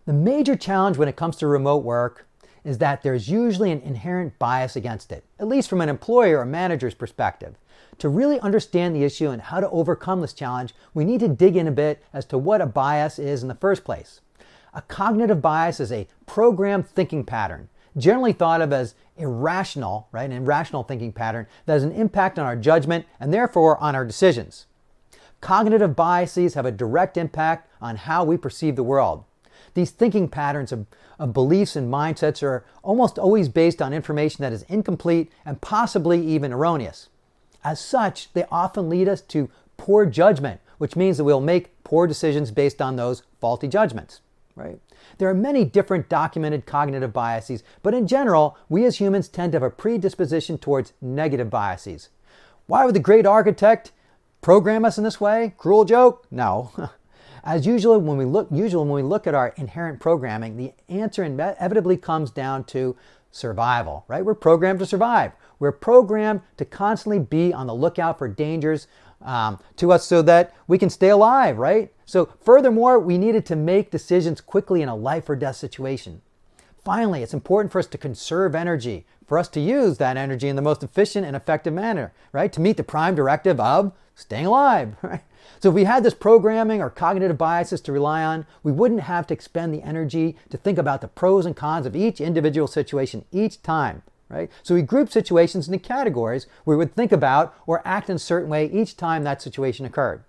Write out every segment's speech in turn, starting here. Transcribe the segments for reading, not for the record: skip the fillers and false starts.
The major challenge when it comes to remote work is that there's usually an inherent bias against it, at least from an employer or manager's perspective. To really understand the issue and how to overcome this challenge, we need to dig in a bit as to what a bias is in the first place. A cognitive bias is a programmed thinking pattern, generally thought of as irrational, right? An irrational thinking pattern that has an impact on our judgment and therefore on our decisions. Cognitive biases have a direct impact on how we perceive the world. These thinking patterns of beliefs and mindsets are almost always based on information that is incomplete and possibly even erroneous. As such, they often lead us to poor judgment, which means that we'll make poor decisions based on those faulty judgments, right? There are many different documented cognitive biases, but in general, we as humans tend to have a predisposition towards negative biases. Why would the great architect program us in this way? Cruel joke? No. As usual, when we look at our inherent programming, the answer inevitably comes down to survival, right? We're programmed to survive. We're programmed to constantly be on the lookout for dangers to us so that we can stay alive, right? So furthermore, we needed to make decisions quickly in a life or death situation. Finally, it's important for us to conserve energy, for us to use that energy in the most efficient and effective manner, right? To meet the prime directive of staying alive, right? So if we had this programming or cognitive biases to rely on, we wouldn't have to expend the energy to think about the pros and cons of each individual situation each time, right? So we group situations into categories where we would think about or act in a certain way each time that situation occurred.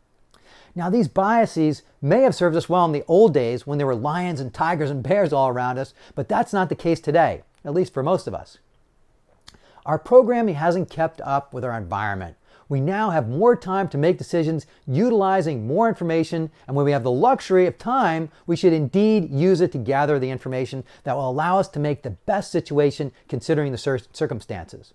Now, these biases may have served us well in the old days when there were lions and tigers and bears all around us, but that's not the case today, at least for most of us. Our programming hasn't kept up with our environment. We now have more time to make decisions utilizing more information, and when we have the luxury of time, we should indeed use it to gather the information that will allow us to make the best situation considering the circumstances.